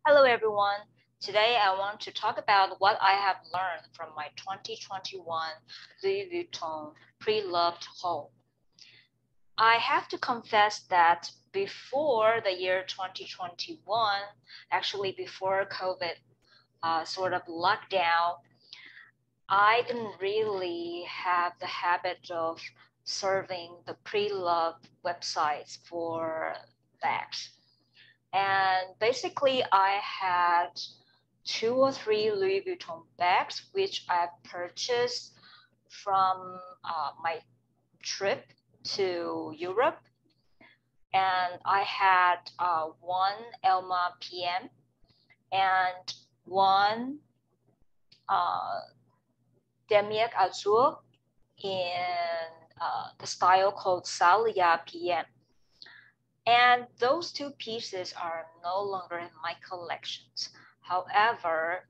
Hello everyone. Today I want to talk about what I have learned from my 2021 Louis Vuitton pre-loved haul. I have to confess that before the year 2021, actually before COVID sort of lockdown, I didn't really have the habit of serving the pre-loved websites for bags. And basically, I had 2 or 3 Louis Vuitton bags, which I've purchased from my trip to Europe. And I had one Elma PM and one Demiec Azur in the style called Salia PM. And those two pieces are no longer in my collections. However,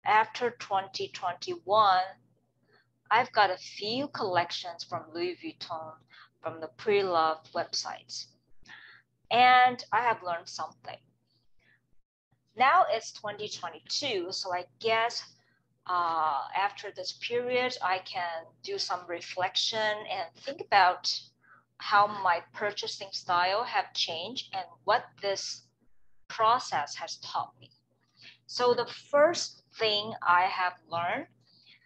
after 2021, I've got a few collections from Louis Vuitton from the pre-loved websites. And I have learned something. Now it's 2022, so I guess after this period, I can do some reflection and think about how my purchasing style have changed and what this process has taught me. So the first thing I have learned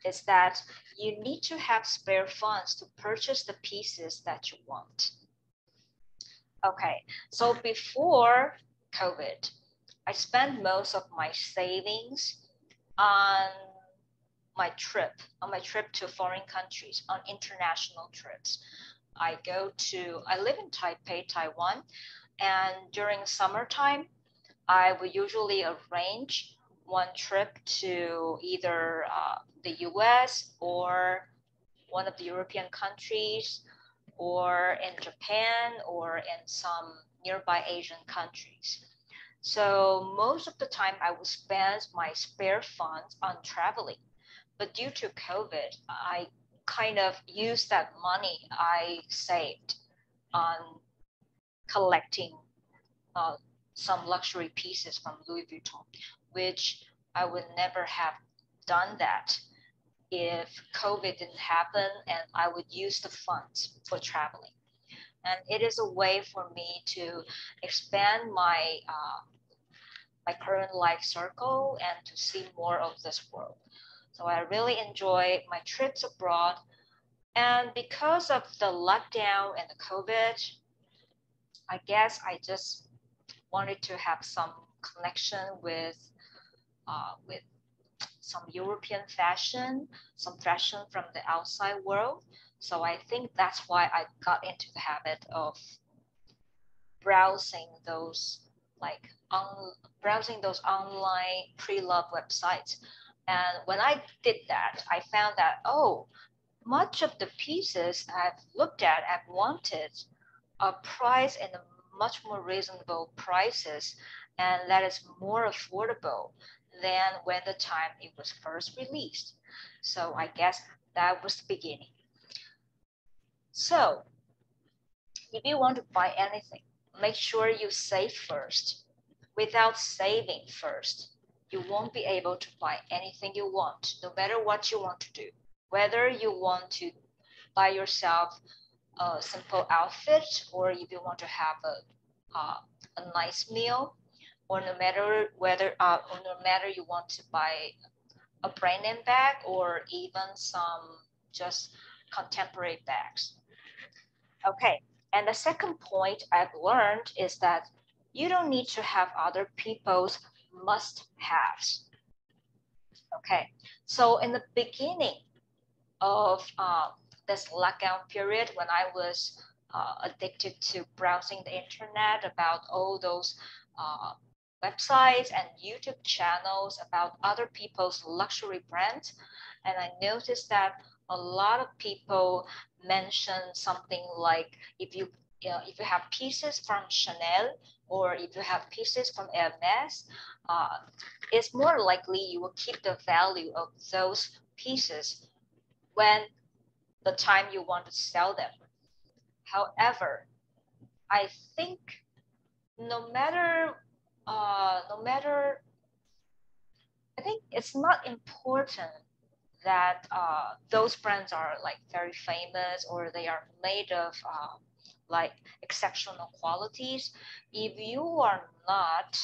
is that you need to have spare funds to purchase the pieces that you want. Okay, so before COVID, I spent most of my savings on my trip to foreign countries, on international trips. I live in Taipei, Taiwan, and during summertime, I would usually arrange one trip to either the US or one of the European countries, or in Japan, or in some nearby Asian countries. So most of the time I would spend my spare funds on traveling. But due to COVID, I kind of used that money I saved on collecting some luxury pieces from Louis Vuitton, which I would never have done that if COVID didn't happen and I would use the funds for traveling. And it is a way for me to expand my my current life circle and to see more of this world. So I really enjoy my trips abroad. And because of the lockdown and the COVID, I guess I just wanted to have some connection with some European fashion, some fashion from the outside world. So I think that's why I got into the habit of browsing those browsing those online pre-loved websites. And when I did that, I found that, oh, much of the pieces I've looked at, I've wanted, are priced in a much more reasonable prices, and that is more affordable than when the time it was first released. So I guess that was the beginning. So if you want to buy anything, make sure you save first. Without saving first, you won't be able to buy anything you want, no matter what you want to do. Whether you want to buy yourself a simple outfit, or if you want to have a nice meal, or no matter you want to buy a brand name bag, or even some just contemporary bags. Okay, and the second point I've learned is that you don't need to have other people's must-haves. Okay, so in the beginning of this lockdown period, when I was addicted to browsing the internet about all those websites and YouTube channels about other people's luxury brands, and I noticed that a lot of people mention something like, if you have pieces from Chanel, or if you have pieces from Hermes, it's more likely you will keep the value of those pieces when the time you want to sell them. However, I think no matter no matter, I think it's not important that those brands are like very famous or they are made of like exceptional qualities. If you are not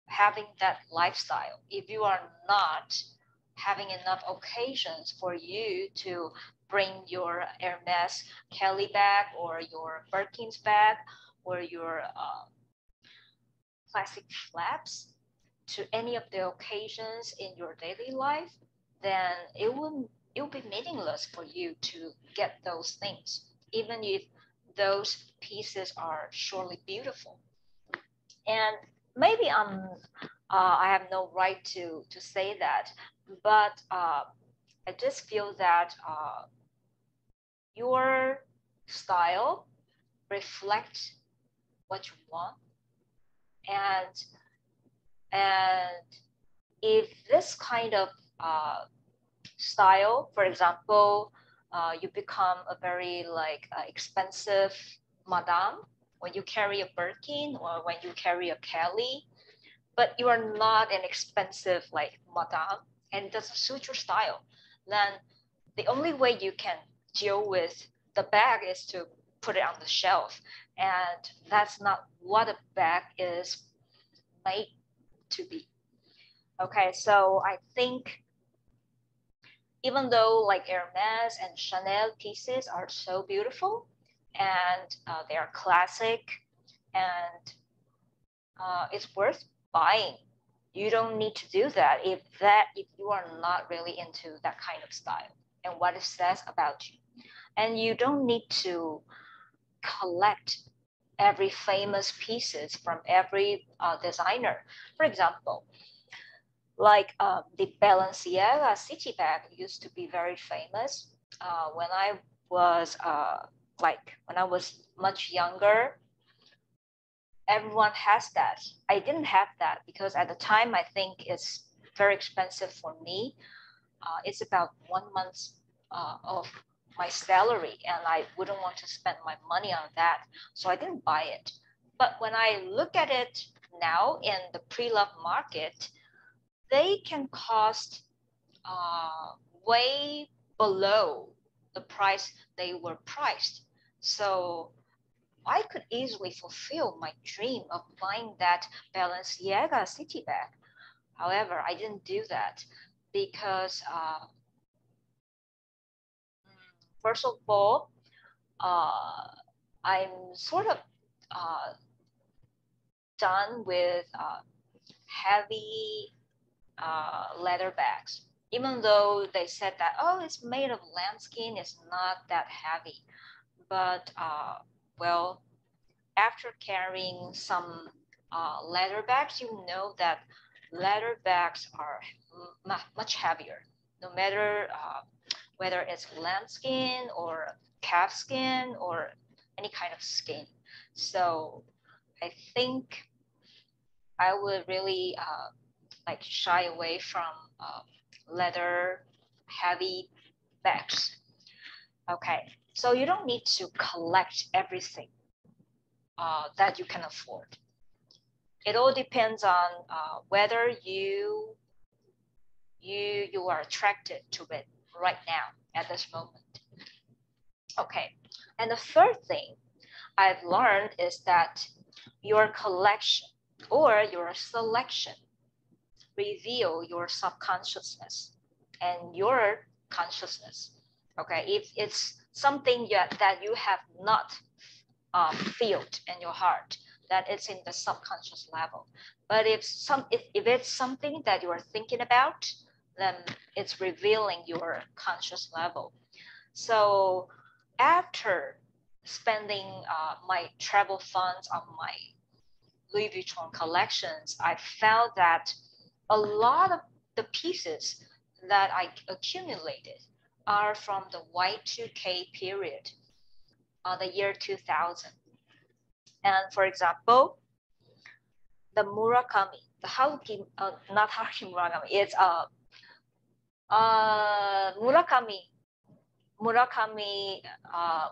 having that lifestyle, if you are not having enough occasions for you to bring your Hermes Kelly bag or your Birkin's bag or your classic flaps to any of the occasions in your daily life, then it will be meaningless for you to get those things, even if those pieces are surely beautiful. And maybe I have no right to say that, but I just feel that your style reflects what you want, and if this kind of style, for example, you become a very like expensive madame when you carry a Birkin or when you carry a Kelly, but you are not an expensive like madame and it doesn't suit your style, then the only way you can deal with the bag is to put it on the shelf. And that's not what a bag is made to be. Okay, so I think even though like Hermes and Chanel pieces are so beautiful and they are classic and it's worth buying, you don't need to do that if you are not really into that kind of style and what it says about you. And you don't need to collect every famous pieces from every designer. For example, like the Balenciaga City Bag used to be very famous when I was when I was much younger. Everyone has that. I didn't have that because at the time I think it's very expensive for me. It's about 1 month of my salary, and I wouldn't want to spend my money on that, so I didn't buy it. But when I look at it now in the pre-loved market, they can cost way below the price they were priced. So I could easily fulfill my dream of buying that Balenciaga City Bag. However, I didn't do that because first of all, I'm sort of done with heavy leather bags. Even though they said that, oh, it's made of lambskin, it's not that heavy. But, well, after carrying some leather bags, you know that leather bags are much heavier, no matter whether it's lambskin or calfskin or any kind of skin. So I think I would really like shy away from leather heavy bags. Okay, so you don't need to collect everything that you can afford. It all depends on whether you are attracted to it right now at this moment. Okay, and the third thing I've learned is that your collection or your selection reveal your subconsciousness and your consciousness. Okay, if it's something that you have not felt in your heart, that it's in the subconscious level. But if it's something that you are thinking about, then it's revealing your conscious level. So after spending my travel funds on my Louis Vuitton collections, I found that a lot of the pieces that I accumulated are from the Y2K period, the year 2000. And for example, the Murakami, the Haruki, not Haruki Murakami, it's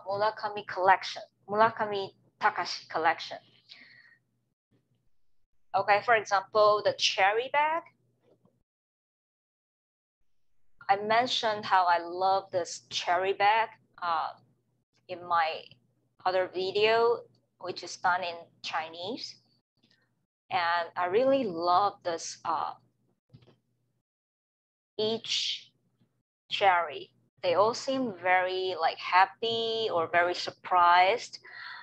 Murakami collection, Murakami Takashi collection. Okay, for example, the cherry bag. I mentioned how I love this cherry bag in my other video, which is done in Chinese. And I really love this each cherry. They all seem very like happy or very surprised.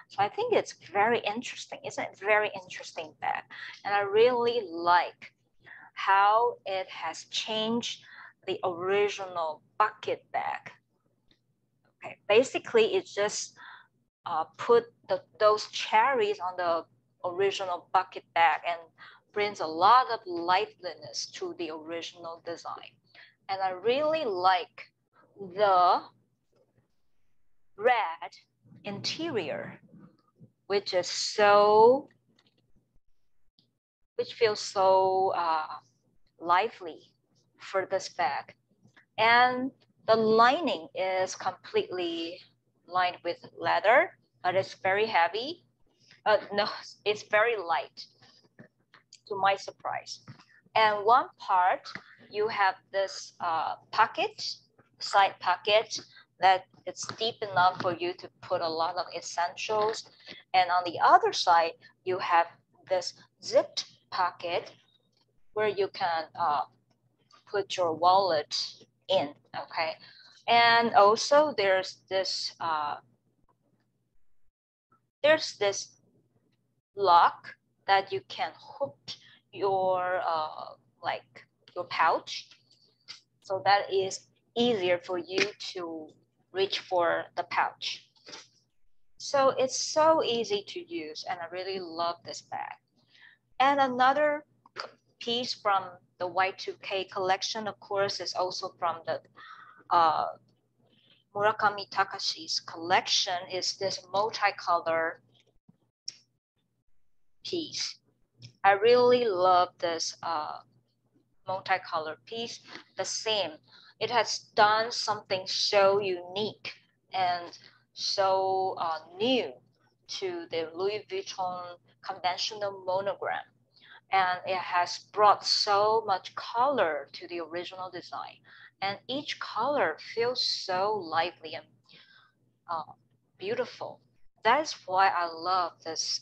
So I think it's very interesting. It's a very interesting bag. And I really like how it has changed the original bucket bag. Okay, basically it's just put those cherries on the original bucket bag and brings a lot of liveliness to the original design. And I really like the red interior, which feels so lively for this bag. And the lining is completely lined with leather, but it's very heavy. No, it's very light, to my surprise. And one part, you have this pocket, side pocket, that it's deep enough for you to put a lot of essentials. And on the other side, you have this zipped pocket where you can put your wallet in, okay? And also there's this lock that you can hook your like your pouch, so that is easier for you to reach for the pouch. So it's so easy to use, and I really love this bag. And another piece from the Y2K collection, of course, is also from the Murakami Takashi's collection, is this multicolor piece. I really love this multicolor piece. The same, it has done something so unique and so new to the Louis Vuitton conventional monogram. And it has brought so much color to the original design. And each color feels so lively and beautiful. That is why I love this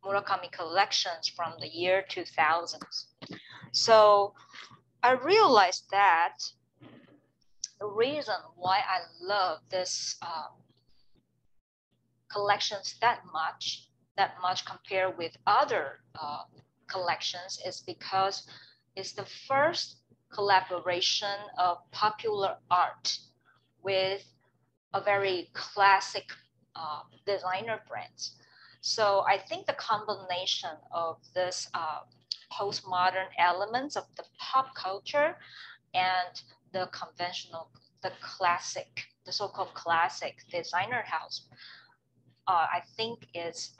Murakami collections from the year 2000s. So I realized that the reason why I love this collections that much compared with other collections, is because it's the first collaboration of popular art with a very classic designer brands. So I think the combination of this postmodern elements of the pop culture and the conventional, the classic, the so-called classic designer house, I think is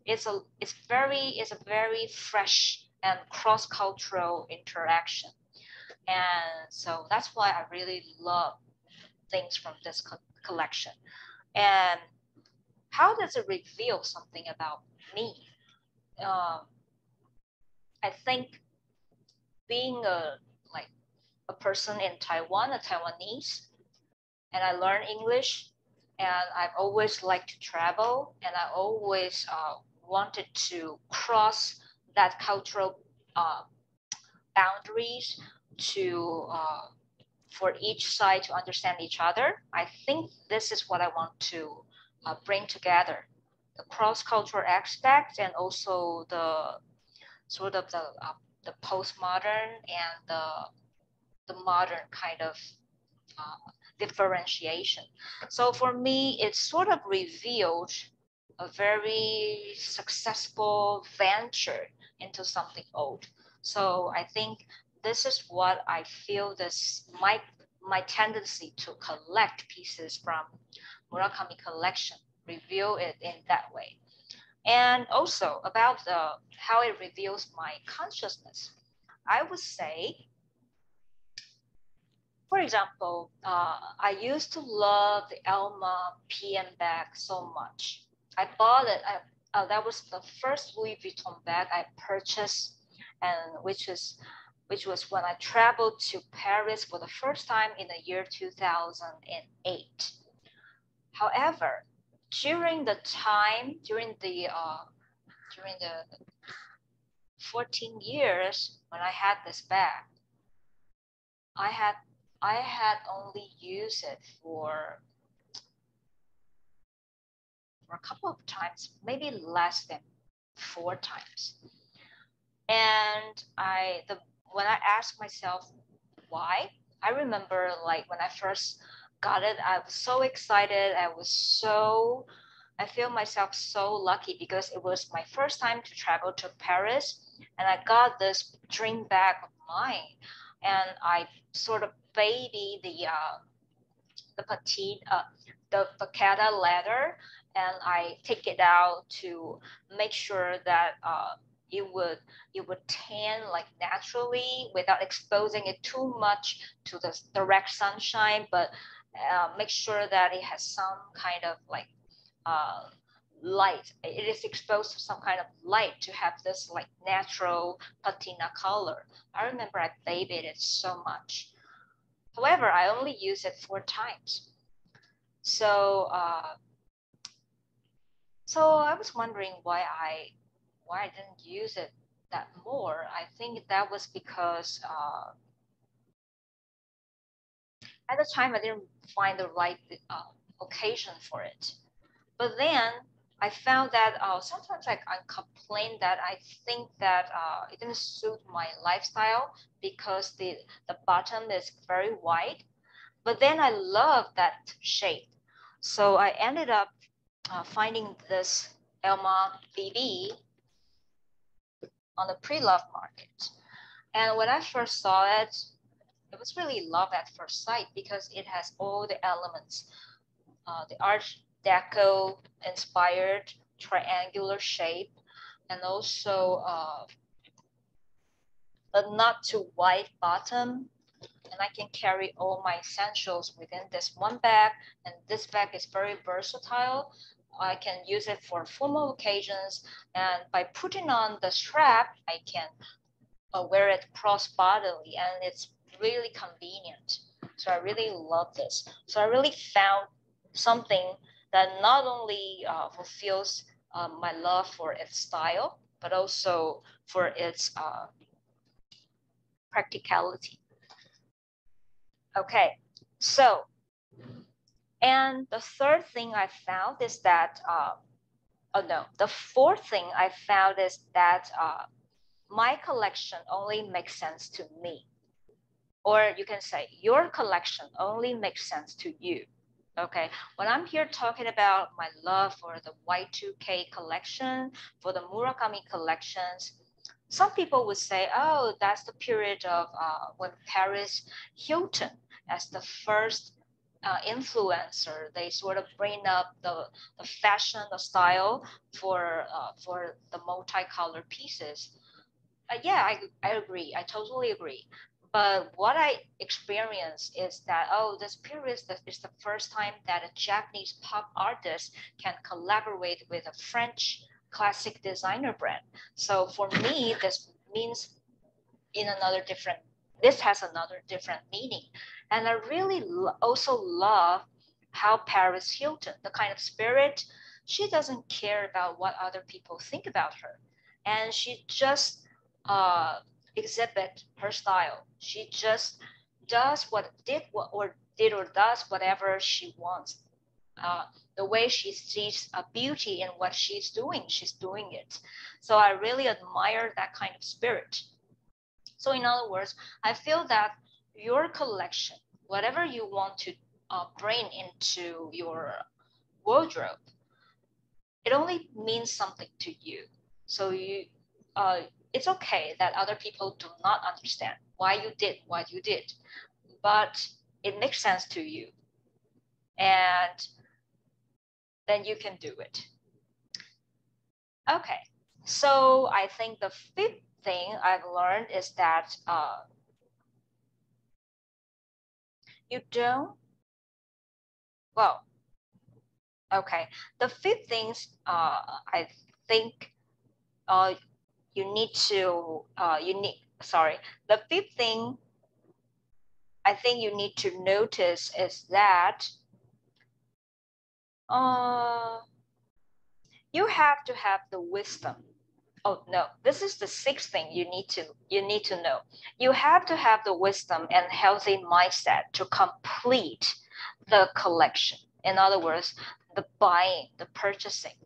it's a very fresh and cross-cultural interaction. And so that's why I really love things from this collection. And how does it reveal something about me? I think being a person in Taiwan, a Taiwanese, and I learn English, and I've always liked to travel, and I always wanted to cross that cultural boundaries to for each side to understand each other. I think this is what I want to bring together: the cross-cultural aspect and also the sort of the postmodern and the modern kind of differentiation. So for me, it sort of revealed a very successful venture into something old. So I think this is what I feel this my tendency to collect pieces from Murakami collection, reveal it in that way. And also about how it reveals my consciousness, I would say, for example, I used to love the Elma PM bag so much. I bought it. that was the first Louis Vuitton bag I purchased, and which was when I traveled to Paris for the first time in the year 2008. However, during the 14 years when I had this bag, I had only used it for a couple of times, maybe less than 4 times. And when I asked myself why, I remember like when I first got it, I was so excited. I feel myself so lucky because it was my first time to travel to Paris, and I got this dream bag of mine, and I sort of baby the petite the vacata leather, and I take it out to make sure that it would tan like naturally without exposing it too much to the direct sunshine, but make sure that it has some kind of like light. It is exposed to some kind of light to have this like natural patina color. I remember I babied it so much. However, I only used it 4 times. So I was wondering why I didn't use it that more. I think that was because at the time I didn't find the right occasion for it. But then I found that sometimes I complain that I think that it didn't suit my lifestyle because the bottom is very wide. But then I love that shape. So I ended up finding this Elma BB on the pre-loved market. And when I first saw it, it was really love at first sight because it has all the elements. The Art Deco inspired triangular shape, and also a not too wide bottom. And I can carry all my essentials within this one bag. And this bag is very versatile. I can use it for formal occasions. And by putting on the strap, I can wear it cross-bodily, and it's really convenient. So I really love this. So I really found something that not only fulfills my love for its style, but also for its practicality. Okay, so, and the third thing I found is that, the fourth thing I found is that my collection only makes sense to me. Or you can say your collection only makes sense to you. Okay, when I'm here talking about my love for the Y2K collection, for the Murakami collections, some people would say, oh, that's the period of when Paris Hilton, as the first influencer, they sort of bring up the fashion, the style for the multicolored pieces. Yeah, I agree. I totally agree. But what I experienced is that, oh, this period is the first time that a Japanese pop artist can collaborate with a French classic designer brand. So for me, this means this has another different meaning. And I really also love how Paris Hilton, the kind of spirit, she doesn't care about what other people think about her. And she just exhibit her style. She just does whatever she wants. The way she sees a beauty in what she's doing it. So I really admire that kind of spirit. So in other words, I feel that your collection, whatever you want to bring into your wardrobe, it only means something to you. So it's okay that other people do not understand why you did what you did, but it makes sense to you, and then you can do it. Okay, so I think the fifth thing I've learned is that you don't, well, okay. The fifth things I think the fifth thing I think you need to notice is that you have to have the wisdom. Oh no, this is the sixth thing you need to know. You have to have the wisdom and healthy mindset to complete the collection. In other words, the buying, the purchasing,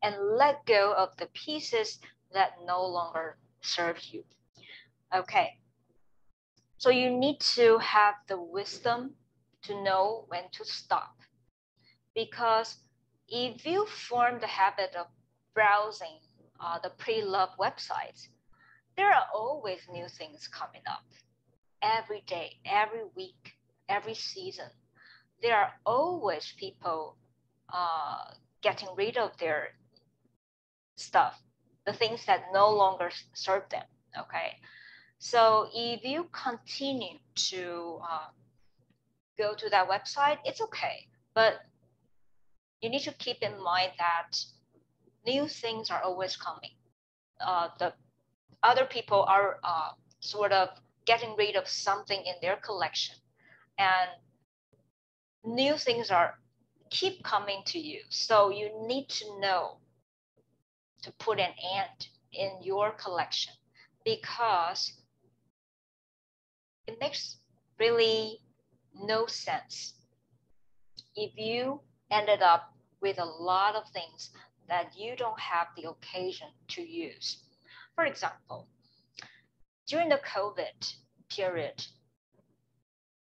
and let go of the pieces that no longer serve you. Okay. So you need to have the wisdom to know when to stop. Because if you form the habit of browsing the pre-loved websites, there are always new things coming up. Every day, every week, every season, there are always people getting rid of their stuff, the things that no longer serve them, okay? So if you continue to go to that website, it's okay. But you need to keep in mind that new things are always coming. The other people are sort of getting rid of something in their collection, and new things are keep coming to you. So you need to know to put an end in your collection, because it makes really no sense if you ended up with a lot of things that you don't have the occasion to use. For example, during the COVID period,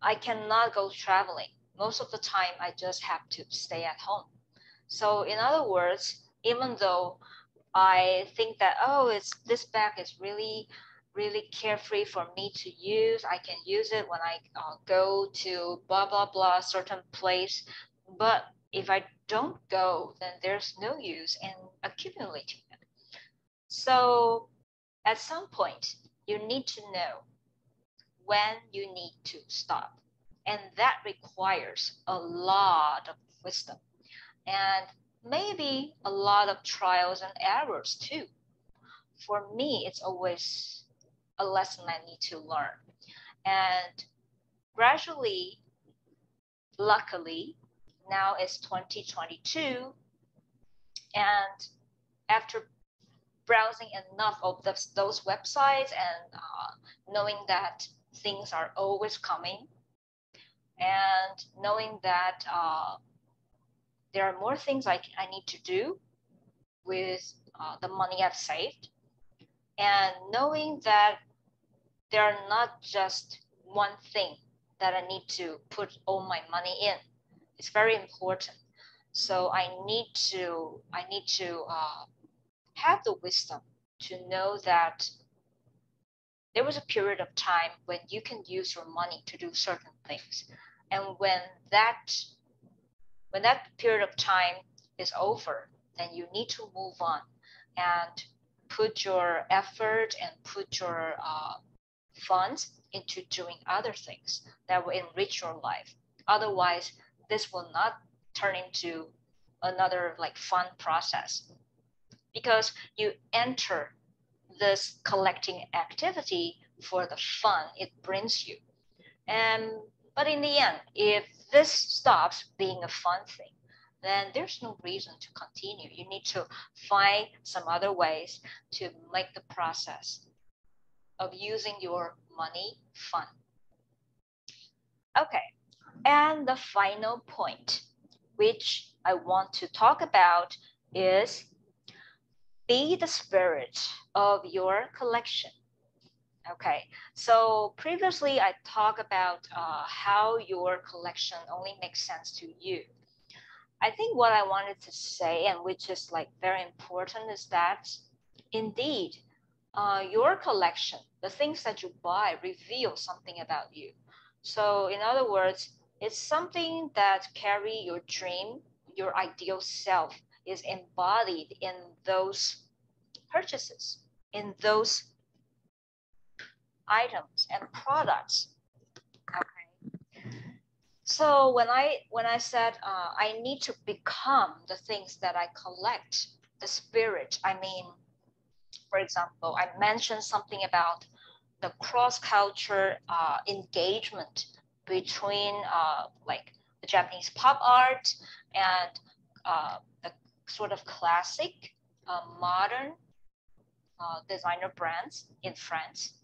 I cannot go traveling. Most of the time, I just have to stay at home. So in other words, even though I think that, this bag is really, really carefree for me to use, I can use it when I go to blah, blah, blah, certain place. But if I don't go, then there's no use in accumulating them. So at some point, you need to know when you need to stop. And that requires a lot of wisdom and maybe a lot of trials and errors too. For me, it's always a lesson I need to learn. And gradually, luckily, now it's 2022. And after browsing enough of those websites and knowing that things are always coming, and knowing that there are more things I need to do with the money I've saved, and knowing that there are not just one thing that I need to put all my money in. It's very important. So I need to have the wisdom to know that there was a period of time when you can use your money to do certain things. And when that period of time is over, then you need to move on and put your effort and put your funds into doing other things that will enrich your life. Otherwise, this will not turn into another fun process, because you enter this collecting activity for the fun it brings you. But in the end, if this stops being a fun thing, then there's no reason to continue. You need to find some other ways to make the process of using your money fun. Okay, and the final point, which I want to talk about, is be the spirit of your collection. Okay, so previously I talked about how your collection only makes sense to you. I think what I wanted to say, and which is very important, is that indeed your collection, the things that you buy, reveal something about you. So in other words, it's something that carry your dream, your ideal self is embodied in those purchases, in those items and products. Okay. So when I said I need to become the things that I collect, the spirit. I mean, for example, I mentioned something about the cross-culture engagement between like the Japanese pop art and the sort of classic modern designer brands in France.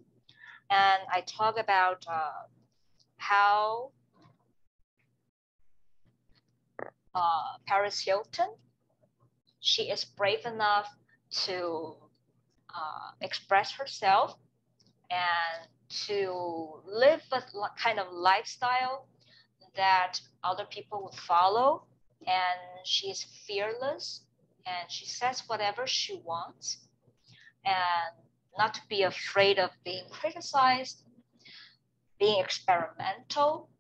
And I talk about how Paris Hilton, she is brave enough to express herself and to live a kind of lifestyle that other people would follow. And she is fearless and she says whatever she wants and not to be afraid of being criticized, being experimental.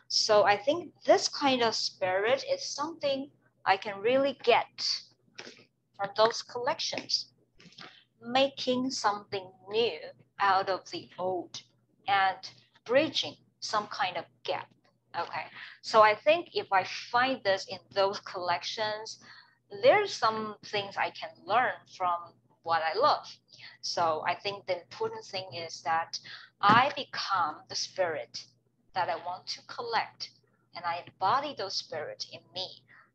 So I think this kind of spirit is something I can really get from those collections, making something new out of the old and bridging some kind of gap. Okay, so I think if I find this in those collections, there's some things I can learn from what I love. So I think the important thing is that I become the spirit that I want to collect, and I embody those spirits in me,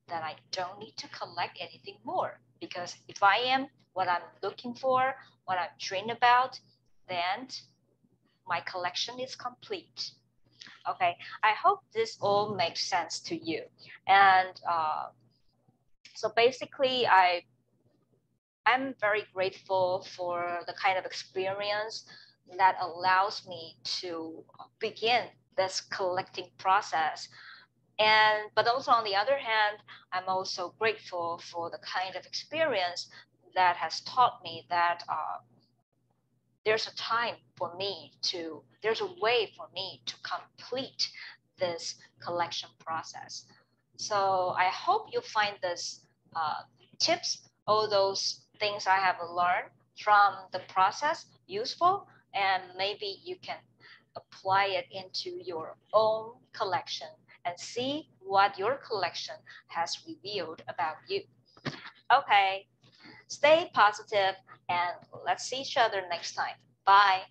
that I don't need to collect anything more. Because if I am what I'm looking for, what I'm dreaming about, then my collection is complete. Okay, I hope this all makes sense to you. And so basically, I'm very grateful for the kind of experience that allows me to begin this collecting process. And but also on the other hand, I'm also grateful for the kind of experience that has taught me that there's a time for me to, there's a way for me to complete this collection process. So I hope you find this tips, all those things I have learned from the process useful, and maybe you can apply it into your own collection and see what your collection has revealed about you. Okay, stay positive and let's see each other next time. Bye.